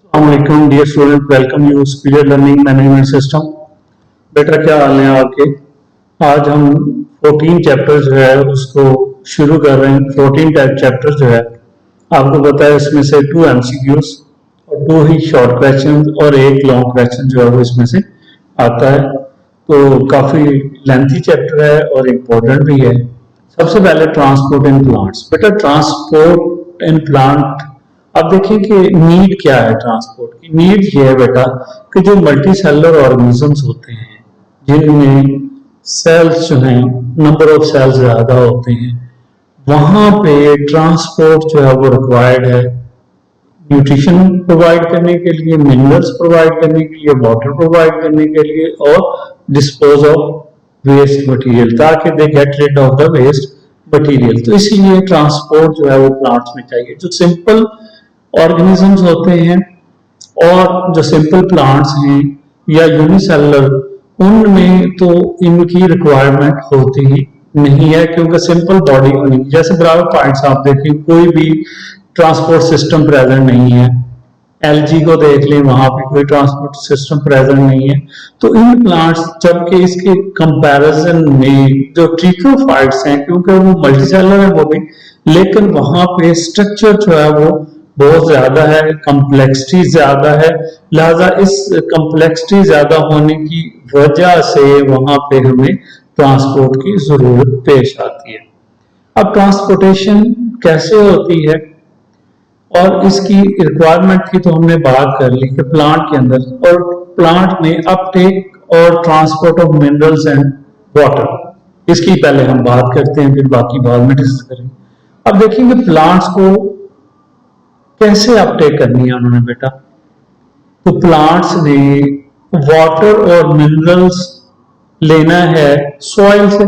Assalamualaikum dear student, welcome you Superior Learning Management System। बेटा क्या हाल है आपके। आज हम 14 चैप्टर जो है उसको शुरू कर रहे हैं। 14 टाइप चैप्टर जो है आपको पता है, इसमें से 2 MCQs और 2 ही शॉर्ट क्वेश्चन और एक लॉन्ग क्वेश्चन जो है वो इसमें से आता है। तो काफी लेंथी चैप्टर है और इम्पोर्टेंट भी है। सबसे पहले ट्रांसपोर्ट इन प्लांट्स। बेटा ट्रांसपोर्ट इन प्लांट, अब देखिए कि नीड क्या है। ट्रांसपोर्ट की नीड ये है बेटा कि जो मल्टी सेलुलर ऑर्गेनिजम्स होते हैं जिनमें सेल्स जो हैं, नंबर ऑफ सेल्स ज्यादा होते हैं, वहां पे ट्रांसपोर्ट जो है वो रिक्वायर्ड है। न्यूट्रिशन प्रोवाइड करने के लिए, मिनरल्स प्रोवाइड करने के लिए, वाटर प्रोवाइड करने के लिए और डिस्पोज ऑफ वेस्ट मटेरियल, ताकि they get rid of the waste material. तो इसीलिए ट्रांसपोर्ट जो है वो प्लांट्स में चाहिए। जो सिंपल ऑर्गेनिजम्स होते हैं और जो सिंपल प्लांट्स हैं या यूनिसेलुलर, उनमें तो इनकी रिक्वायरमेंट होती ही नहीं है, क्योंकि सिंपल बॉडी होनी। जैसे बराबर पॉइंट्स आप देखें, कोई भी ट्रांसपोर्ट सिस्टम प्रेजेंट नहीं है। एलजी को देख लें, वहां पे कोई ट्रांसपोर्ट सिस्टम प्रेजेंट नहीं है। तो इन प्लांट्स, जबकि इसके कंपैरिजन में जो ट्रिकोफाइट्स हैं, क्योंकि वो मल्टीसेलुलर है वो भी, लेकिन वहां पे स्ट्रक्चर जो है वो बहुत ज्यादा है, कम्प्लेक्सिटी ज्यादा है। लिहाजा इस कम्प्लेक्सिटी ज्यादा होने की वजह से वहां पे हमें ट्रांसपोर्ट की जरूरत पेश आती है। अब ट्रांसपोर्टेशन कैसे होती है और इसकी रिक्वायरमेंट की तो हमने बात कर ली कि प्लांट के अंदर, और प्लांट में अपटेक और transport of minerals and water, इसकी पहले हम बात करते हैं, फिर बाकी बाद में डिस्कस करेंगे। अब देखेंगे प्लांट्स को कैसे अपटेक करनी है उन्होंने बेटा। तो प्लांट्स ने वाटर और मिनरल्स लेना है सॉइल से।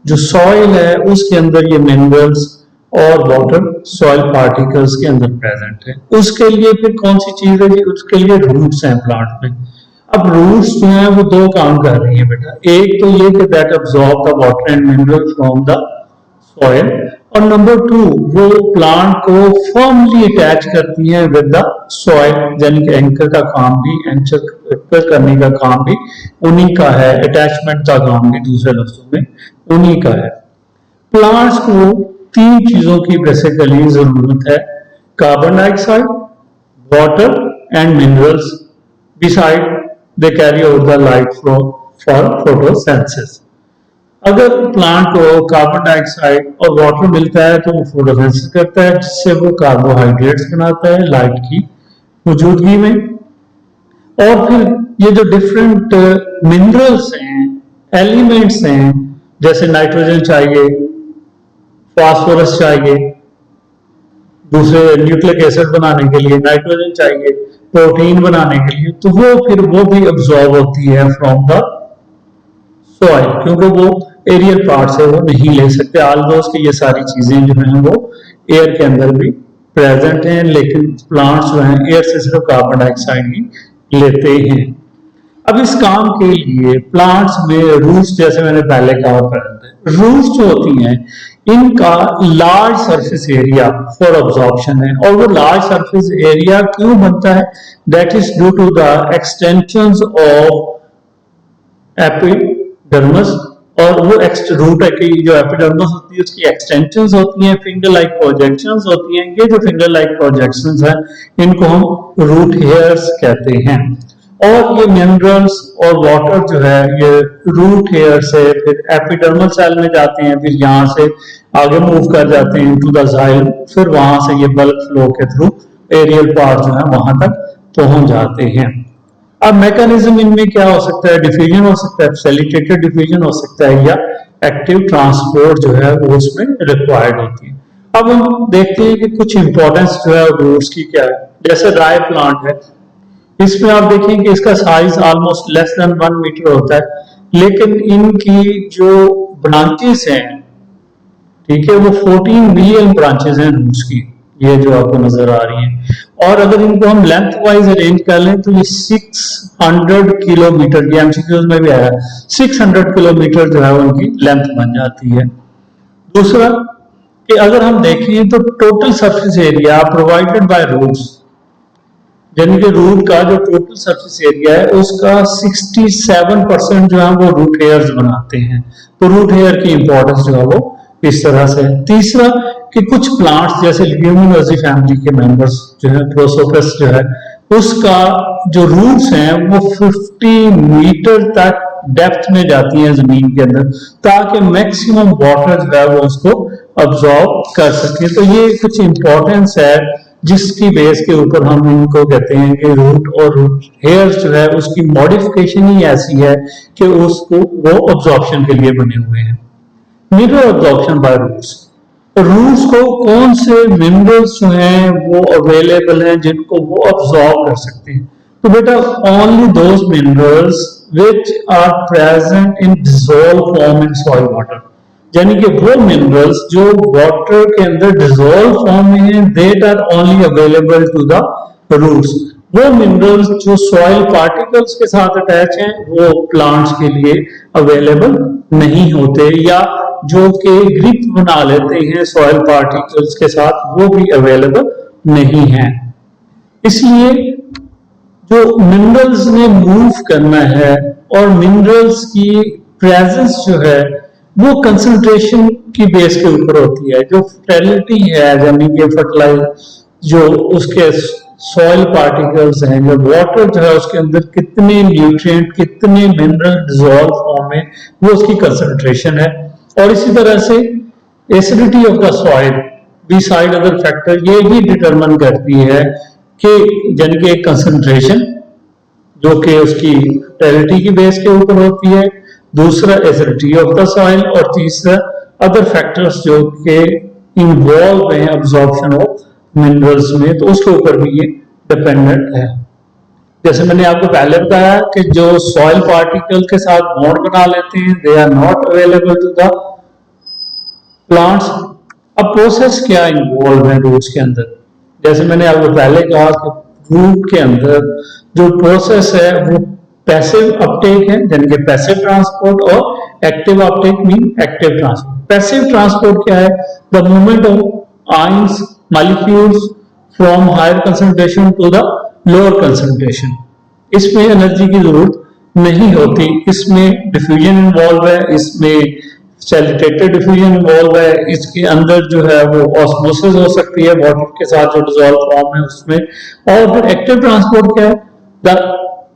जो सॉइल है उसके अंदर ये मिनरल्स और वाटर सॉइल पार्टिकल्स के अंदर प्रेजेंट है। उसके लिए फिर कौन सी चीज है जी, उसके लिए रूट्स हैं प्लांट में। अब रूट्स जो है वो दो काम कर रही है बेटा। एक तो ये कि that absorb the water and mineral from the soil, और नंबर 2 वो प्लांट को फर्मली अटैच करती है विद द सॉइल, यानी कि एंकर का काम भी, एंकर करने का काम भी उन्हीं का है, अटैचमेंट का काम भी दूसरे लफ्जों में उन्हीं का है। प्लांट्स को 3 चीजों की बेसिकली जरूरत है: carbon dioxide, water and minerals, beside they carry out the light for photosynthesis. अगर प्लांट को कार्बन डाइऑक्साइड और वाटर मिलता है तो वो फोटोसिंथेसिस करता है, जिससे वो कार्बोहाइड्रेट्स बनाता है लाइट की मौजूदगी में। और फिर ये जो डिफरेंट मिनरल्स हैं, एलिमेंट्स हैं, जैसे नाइट्रोजन चाहिए, फास्फोरस चाहिए, दूसरे न्यूक्लिक एसिड बनाने के लिए नाइट्रोजन चाहिए, प्रोटीन बनाने के लिए, तो वो भी अब्सॉर्ब होती है फ्रॉम द सॉइल, क्योंकि वो एरियल पार्ट से वो नहीं ले सकते। ऑल्दो कि ये सारी चीजें जो हैं वो एयर के अंदर भी प्रेजेंट हैं, लेकिन प्लांट्स जो हैं एयर से सिर्फ कार्बन डाइऑक्साइड ही लेते हैं। अब इस काम के लिए प्लांट्स में रूट्स, जैसे मैंने पहले कहा, रूट्स जो होती हैं इनका large surface area for absorption है। और वो लार्ज सरफेस एरिया क्यों बनता है? That is due to the extensions of epidermis. और वो रूट है कि जो एपिडर्मिस होती है उसकी एक्सटेंशंस होती हैं, फिंगर लाइक प्रोजेक्शंस होती हैं। ये जो फिंगर लाइक प्रोजेक्शंस हैं इनको हम रूट हेयर्स कहते हैं। और ये मिनरल्स और वाटर जो है ये रूट हेयर से फिर एपिडर्मल सेल में जाते हैं, फिर यहाँ से आगे मूव कर जाते हैं टू द जाइलम, फिर वहां से ये बल्क फ्लो के थ्रू एरियल पार्ट जो है वहां तक पहुंच जाते हैं। अब मैकेनिज्म इनमें क्या हो सकता है? डिफ्यूजन हो सकता है, फैसिलिटेटेड डिफ्यूजन हो सकता है, या एक्टिव ट्रांसपोर्ट जो है वो उसमें रिक्वायर्ड होती है। अब हम देखते हैं कि कुछ इंपॉर्टेंस जो है रूट्स की क्या है। जैसे राय प्लांट है, इसमें आप देखें कि इसका size almost less than 1 metre होता है, लेकिन इनकी जो ब्रांचेस हैं, ठीक है, वो 14 मिलियन ब्रांचेस हैं रूट्स की, ये जो आपको नजर आ रही है। और अगर इनको हम लेंथ वाइज अरेंज कर लें तो ये 600 किलोमीटर, ये एमसीक्यूज में भी आया, 600 किलोमीटर जो है उनकी लेंथ बन जाती है। दूसरा कि अगर हम देखें तो total surface area provided by roots यानी कि रूट का जो टोटल सरफेस एरिया है उसका 67% जो है वो रूट हेयर्स बनाते हैं। तो रूट हेयर की इंपॉर्टेंस जो है वो इस तरह से। तीसरा कि कुछ प्लांट्स जैसे ल्यूमिनोसी फैमिली के मेंबर्स जो है प्रोसोपस जो है उसका जो रूट्स हैं वो 50 मीटर तक डेप्थ में जाती हैं जमीन के अंदर, ताकि मैक्सिमम वाटर जो है वो उसको अब्सॉर्ब कर सके। तो ये कुछ इंपॉर्टेंस है जिसकी बेस के ऊपर हम इनको कहते हैं कि रूट और रूट हेयर्स जो है उसकी मॉडिफिकेशन ही ऐसी है कि उसको वो अब्जॉर्प्शन के लिए बने हुए हैं। Mineral absorption by roots. Roots को कौन से मिनरल्स जो हैं वो अवेलेबल हैं जिनको वो अब्सॉर्ब कर सकते हैं? तो बेटा only those minerals which are present in dissolve form in soil water, यानी कि वो मिनरल्स जो वाटर के अंदर डिसॉल्व फॉर्म में हैं, that are only available to the roots. वो मिनरल्स जो सॉइल पार्टिकल्स के साथ अटैच हैं वो प्लांट्स के लिए अवेलेबल नहीं होते, या जो कि ग्रिप बना लेते हैं सॉइल पार्टिकल्स के साथ वो भी अवेलेबल नहीं है। इसलिए जो मिनरल्स ने मूव करना है और मिनरल्स की प्रेजेंस जो है वो कंसंट्रेशन की बेस के ऊपर होती है। जो फर्टिलिटी है यानी कि फर्टिलाइज जो उसके सॉइल पार्टिकल्स हैं, जो वाटर जो है उसके अंदर कितने न्यूट्रिएंट कितने मिनरल डिसॉल्व फॉर्म में, वो उसकी कंसंट्रेशन है। और इसी तरह से acidity of the soil beside other factor ये भी डिटरमिन करती है कि यानी कि एक कंसंट्रेशन जो कि उसकी फर्टिलिटी की बेस के ऊपर होती है, दूसरा एसिडिटी ऑफ द सॉइल, और तीसरा अदर फैक्टर्स जो कि इन्वॉल्व हैं अब्जॉर्प्शन ऑफ मिनरल्स में, तो उसके ऊपर भी ये डिपेंडेंट है। जैसे मैंने आपको पहले बताया कि जो सॉइल पार्टिकल के साथ बॉन्ड बना लेते हैं they are not available to the plants. अब प्रोसेस क्या इन्वॉल्व है रूट्स के अंदर? जैसे मैंने आपको पहले कहा कि रूट के अंदर जो प्रोसेस है वो पैसिव अपटेक है, यानी कि पैसिव ट्रांसपोर्ट, और active uptake mean active transport. Passive transport क्या है? The movement of ions molecules from higher concentration to the lower concentration. इसमें एनर्जी की जरूरत नहीं होती, इसमें डिफ्यूजन इन्वॉल्व है, इसमें सैलिटेटेड डिफ्यूजन इन्वॉल्व है, इसके अंदर जो है वो ऑस्मोसिस हो सकती है वाटर के साथ जो डिसॉल्व फॉर्म है उसमें। और फिर एक्टिव ट्रांसपोर्ट क्या है? द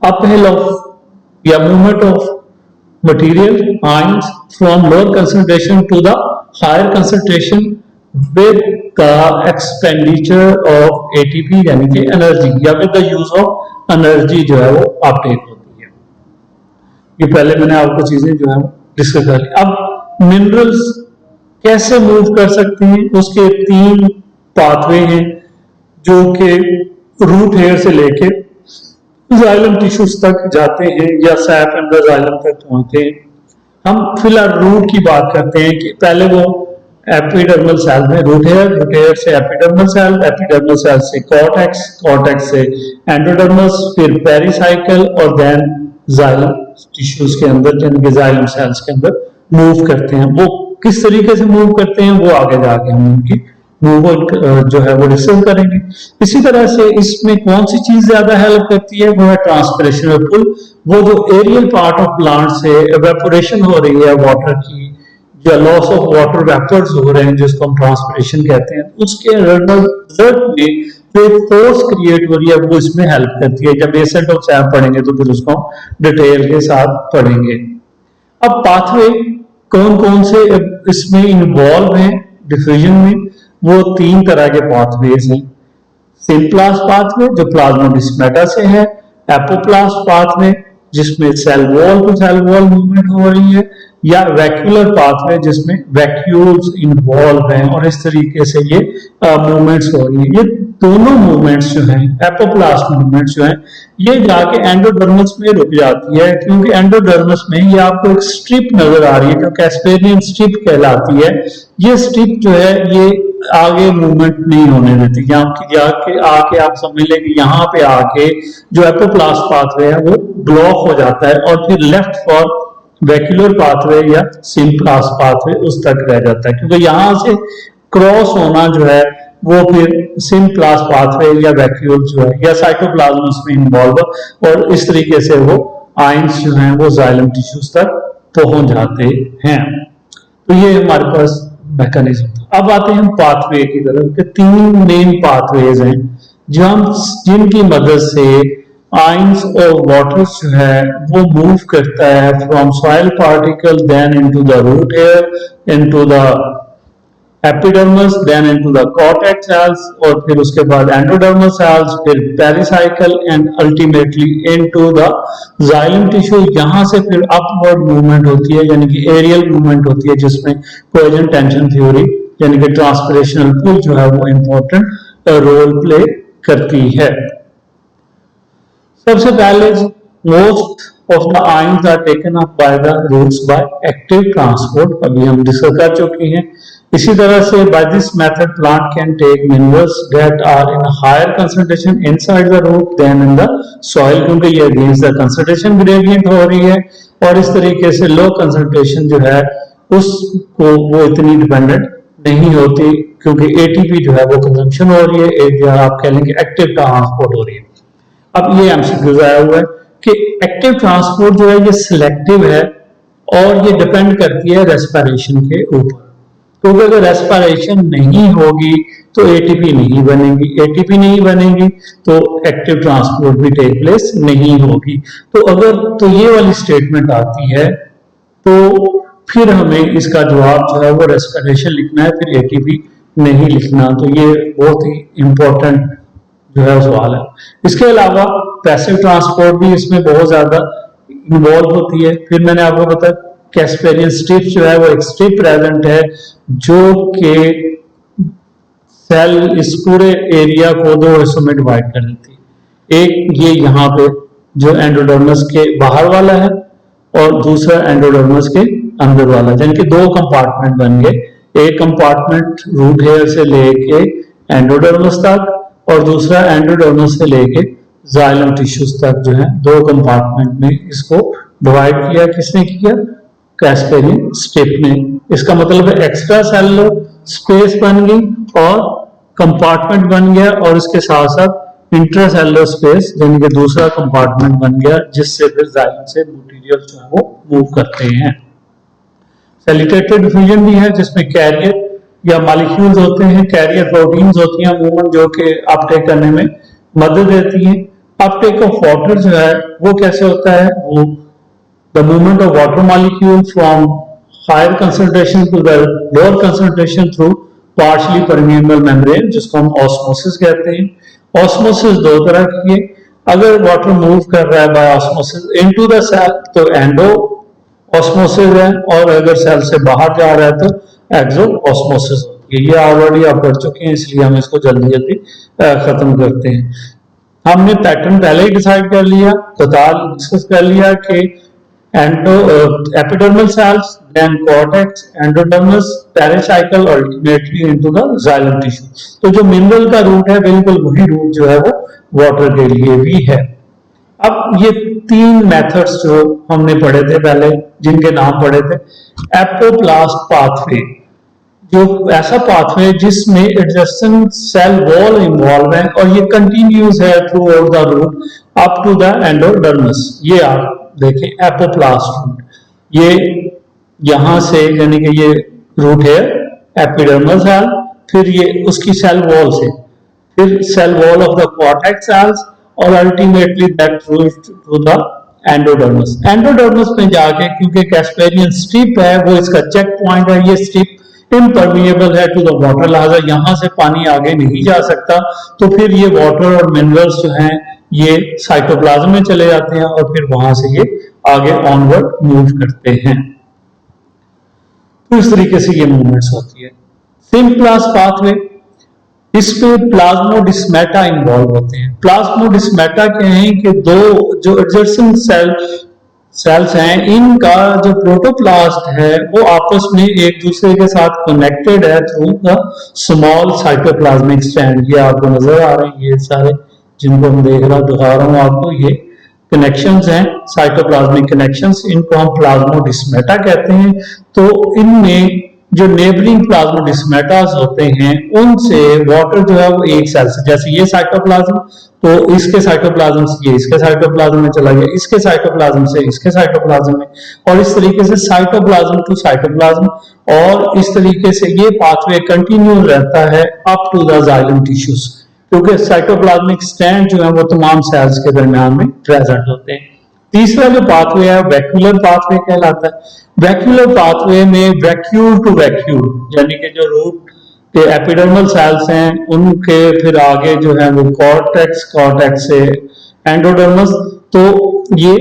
अपहिल ऑफ या movement of material ions from lower concentration to the higher concentration with the expenditure of ATP यानी कि एनर्जी, या with the use of energy जो है वो अपटेक होती है। ये पहले मैंने आपको चीजें जो है डिस्कस कर ली। अब मिनरल्स कैसे मूव कर सकते हैं उसके 3 पाथवे हैं जो कि रूट हेयर से लेके जाइलम टिश्यूज तक जाते हैं या सैप एंड जाइलम तक पहुंचते हैं। हम फिलहाल रूट की बात करते हैं कि पहले वो एपिडर्मल सेल में रूट हेयर से एपिडर्मल सेल से कॉर्टेक्स, कॉर्टेक्स से एंडोडर्मस, फिर पेरिसाइकल और देन जाइलम टिश्यूज के अंदर यानी कि जाइलम सेल्स के अंदर मूव करते हैं। वो किस तरीके से मूव करते हैं वो आगे जाके हम उनकी मूवमेंट जो है वो डिस्कस करेंगे। इसी तरह से इसमें कौन सी चीज ज्यादा हेल्प करती है वो है ट्रांसपिरेशन पुल। वो जो एरियल पार्ट ऑफ प्लांट से एवेपोरेशन हो रही है वाटर की, या लॉस ऑफ वाटर वेपर्स हो रहे हैं जिसको हम ट्रांसपिरेशन कहते हैं, उसके रिजल्ट में जो फोर्स क्रिएट हो रही है वो इसमें हेल्प करती है। जब एसेंट ऑफ सैप पढ़ेंगे तो फिर उसको डिटेल के साथ पढ़ेंगे। अब पाथवे कौन कौन से इसमें इन्वॉल्व हैं डिफ्यूजन में? वो 3 तरह के पाथवेज हैं। सिंप्लास्ट पाथवे जो प्लाज्मोडेस्माटा से है, एपोप्लास्ट पाथवे जिसमें cell wall to cell wall movement हो रही है, या वैक्यूलर पाथवे जिसमें वैक्यूल्स इन्वॉल्व हैं और इस तरीके से ये मूवमेंट्स हो रही है। ये दोनों मूवमेंट्स जो हैं एपोप्लास्ट मूवमेंट्स जो हैं ये जाके एंडोडर्मिस में रुक जाती है, क्योंकि एंडोडर्मिस में ये आपको एक स्ट्रिप नजर आ रही है जो कैस्पेरियन स्ट्रिप कहलाती है। ये स्ट्रिप जो है ये आगे मूवमेंट नहीं होने देती, जाके आके आप समझ लें कि यहाँ पे आके जो एपोप्लास्ट पाथवे है वो ब्लॉक हो जाता है और फिर लेफ्ट फॉर वैक्यूलर पाथवे या सिंप्लास्ट पाथवे उस तक रह जाता है, क्योंकि यहां से क्रॉस होना जो है वो फिर सिम्प्लास पाथवे या वैक्यूल जो है या साइटोप्लाज्म उसमें इन्वॉल्व, और इस तरीके से वो आयंस जो हैं वो जाइलम टिश्यूज तक पहुंच जाते हैं। तो ये हमारे पास मैकेनिज्म था। अब आते हैं हम पाथवे की तरफ, के तीन मेन पाथवेज हैं जिनकी मदद से आयंस और वाटर जो है वो मूव करता है from soil particle then into the root hair, into the epidermis, then into the cortex cells, और फिर उसके बाद एंडोडर्मस सेल्स, फिर pericycle and ultimately into the xylem tissue. यहां से फिर अपवर्ड मूवमेंट होती है, यानी कि एरियल मूवमेंट होती है, जिसमें कोहेजन टेंशन थ्योरी यानी कि ट्रांसपरेशनल पुल जो है वो इंपॉर्टेंट रोल प्ले करती है। सबसे पहले most of the ions are taken up by the roots by active transport, अभी हम डिस्कस कर चुके हैं। इसी तरह से by this method plant can take minerals that are in higher concentration inside the root than in the soil, क्योंकि ये अगेंस्ट द कंसंट्रेशन ग्रेडियंट हो रही है, और इस तरीके से लो कंसंट्रेशन जो है उसको वो इतनी डिपेंडेंट नहीं होती, क्योंकि एटीपी जो है वो कंजम्पशन हो रही है, एक आप कह लेंगे एक्टिव ट्रांसपोर्ट हो रही है। अब ये एमसीक्यूज आया हुआ है कि एक्टिव ट्रांसपोर्ट जो है ये सिलेक्टिव है और ये डिपेंड करती है रेस्पिरेशन के ऊपर, क्योंकि अगर रेस्पिरेशन नहीं होगी तो एटीपी नहीं बनेगी, एटीपी नहीं बनेगी तो एक्टिव ट्रांसपोर्ट भी टेक प्लेस नहीं होगी। तो अगर तो ये वाली स्टेटमेंट आती है तो फिर हमें इसका जवाब जो है वो रेस्पिरेशन लिखना है, फिर एटीपी नहीं लिखना। तो ये बहुत ही इंपॉर्टेंट जो है सवाल है। इसके अलावा पैसिव ट्रांसपोर्ट भी इसमें बहुत ज्यादा इन्वॉल्व होती है। फिर मैंने आपको बताया कैस्पेरियन स्ट्रिप जो है वो एक स्ट्रिप प्रेजेंट है जो कि सेल इस पूरे एरिया को दो हिस्सों में डिवाइड कर देती है। एक ये यहाँ पे जो एंडोडर्मस के बाहर वाला है और दूसरा एंडोडर्मस के अंदर वाला, यानी कि दो कंपार्टमेंट बन गए। एक कंपार्टमेंट रूट हेयर से लेके एंडोडर्मस तक और दूसरा एंडोडर्मस से लेके जाइलम टिश्यूज तक जो है दो कंपार्टमेंट में इसको डिवाइड किया। किसने किया? कैस्पेरियन स्ट्रिप ने। इसका मतलब है एक्स्ट्रा सेलुलर स्पेस बन गई और कंपार्टमेंट बन गया, और इसके साथ साथ इंट्रासेलुलर स्पेस यानी कि दूसरा कंपार्टमेंट बन गया, जिससे फिर जाइलम से मटेरियल जो है वो मूव करते हैं। सेलिटेटेड डिफ्यूजन भी है जिसमें कैरियर या मॉलिक्यूल्स होते हैं, कैरियर प्रोटीन्स होती हैं मूवमेंट जो कि अपटेक करने में मदद देती हैं। अपटेक ऑफ वाटर जो है वो कैसे होता है? वो the movement of water molecule from higher concentration to the lower concentration through partially permeable membrane, जिसको हम ऑस्मोसिस कहते हैं। ऑस्मोसिस दो तरह की है। अगर वाटर मूव कर रहा है by osmosis into the cell तो एंडो ऑस्मोसिस है, और अगर सेल से बाहर जा रहा है तो एक्सो ऑस्मोसिस होती है। ये ऑलरेडी आप पढ़ चुके हैं, इसलिए हम इसको जल्दी जल्दी खत्म करते हैं। हमने पैटर्न पहले ही डिसाइड कर लिया, कतार डिस्कस कर लिया कि epidermal cells, then cortex, endodermis, pericycle, ultimately into the xylem tissue. तो जो मिनरल का रूट है बिल्कुल वही रूट जो है वो वाटर के लिए भी है। अब ये तीन मेथड्स जो हमने पढ़े थे पहले, जिनके नाम पढ़े थे, एपोप्लास्ट पाथवे, जो ऐसा पाथवे जिसमें एडजेसेंट सेल वॉल इन्वॉल्व है और ये कंटिन्यूस है throughout the root up to the endodermis. ये आप देखें एपोप्लास्ट रूट, ये यहां से यानी कि ये रूट है एपिडर्मल सेल, फिर ये उसकी सेल वॉल से, फिर cell wall of the cortex cells, और ultimately that route to the endodermis. Endodermis में जाके क्योंकि कैस्पेरियन स्ट्रिप है वो इसका चेक पॉइंट है, ये स्ट्रिप इम्परमिएबल है टू द वाटर, लिहाजा यहां से पानी आगे नहीं जा सकता। तो फिर ये वाटर और मिनरल्स जो हैं ये साइटोप्लाज्म में चले जाते हैं और फिर वहां से ये आगे ऑनवर्ड मूव करते हैं। तो इस तरीके से ये मूवमेंट्स होती है। सिम्प्लास पाथवे, इसमें प्लाज्मोडिस्मेटा इन्वॉल्व होते हैं। प्लाज्मोडिस्मेटा क्या है कि दो जो एडजेसेंट सेल्स हैं, इनका जो प्रोटोप्लास्ट है वो आपस में एक दूसरे के साथ कनेक्टेड है through the small cytoplasmic strand. ये आपको नजर आ रहे हैं, ये सारे जिनको हम दिखा रहा हूं आपको, ये कनेक्शंस हैं, साइटोप्लाज्मिक कनेक्शंस, इनको हम प्लाज्मोडिस्मेटा कहते हैं। तो इनमें जो नेबरिंग प्लाज्मोडेस्माटास होते हैं उनसे वाटर जो है वो एक सेल से, जैसे ये साइटोप्लाज्म, तो इसके साइटोप्लाज्म से ये इसके साइटोप्लाज्म में चला गया, इसके साइटोप्लाज्म से इसके साइटोप्लाज्म में, और इस तरीके से साइटोप्लाज्म टू साइटोप्लाज्म, और इस तरीके से ये पाथवे कंटिन्यू रहता है up to the xylem tissues, क्योंकि साइटोप्लाज्मिक स्टैंड जो है वो तमाम सेल्स के दरमियान में प्रेजेंट होते हैं। तीसरा जो पाथवे है वैक्यूलर पाथवे कहलाता है। वैक्यूलर पाथवे में वैक्यूल टू वैक्यूल, यानी कि जो रूट के एपिडर्मल सेल्स हैं उनके फिर आगे जो है वो कॉर्टेक्स, कॉर्टेक्स से एंडोडर्मस, तो ये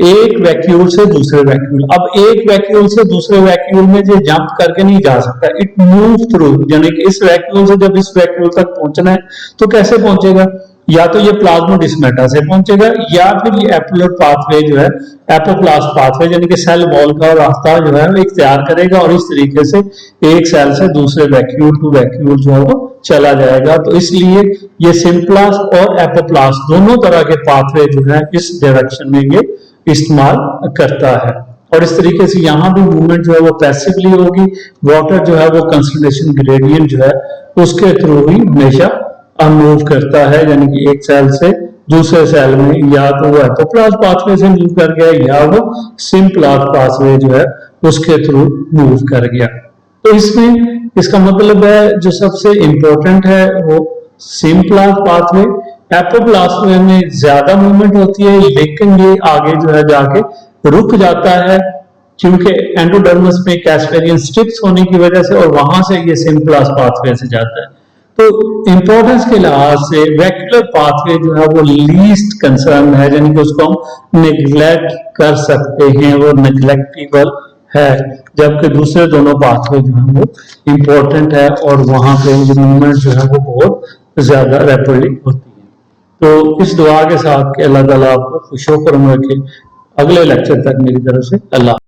एक वैक्यूल से दूसरे वैक्यूल, अब एक वैक्यूल से दूसरे वैक्यूल में जो जंप करके नहीं जा सकता, इट मूव थ्रू, यानी कि इस वैक्यूल से जब इस वैक्यूल तक पहुंचना है तो कैसे पहुंचेगा, या तो ये प्लाज्मोडेस्माटा से पहुंचेगा या फिर ये एपोलर पाथवे जो है एपोप्लास्ट पाथवे यानी कि सेल वॉल का रास्ता जो है वो इख्तियार करेगा और इस तरीके से एक सेल से दूसरे वैक्यूल टू वैक्यूल जो है वो चला जाएगा। तो इसलिए ये सिम्प्लास्ट और एपोप्लास्ट दोनों तरह के पाथवे जो है इस डायरेक्शन में ये इस्तेमाल करता है। और इस तरीके से यहाँ भी मूवमेंट जो है वो पैसिवली होगी, वाटर जो है वो कंसंट्रेशन ग्रेडियंट जो है उसके थ्रू ही हमेशा मूव करता है, यानी कि एक सेल से दूसरे सेल में या तो वो एपोप्लास्ट पाथवे से मूव कर गया या वो सिम्प्लास्ट पाथवे जो है उसके थ्रू मूव कर गया। तो इसमें इसका मतलब है जो सबसे इंपॉर्टेंट है वो सिम्प्लास्ट पाथवे, एपोप्लास्ट में ज्यादा मूवमेंट होती है लेकिन ये आगे जो है जाके रुक जाता है क्योंकि एंडोडर्मिस में कैस्पेरियन स्ट्रिप्स होने की वजह से, और वहां से ये सिम्प्लास्ट पाथवे से जाता है। तो इंपॉर्टेंस के लिहाज से वैक्यूलर पाथवे जो है वो लीस्ट कंसर्न है, यानी कि उसको हम नेग्लेक्ट कर सकते हैं, वो नेग्लेक्टेबल है, जबकि दूसरे दोनों पाथवे जो है वो इंपॉर्टेंट है और वहां पे मूवमेंट जो है वो बहुत ज्यादा रैपिडली होती है। तो इस दुआ के साथ कि अल्लाह ताला आपको खुश होकर रखे। अगले लेक्चर तक मेरी तरफ से अल्लाह।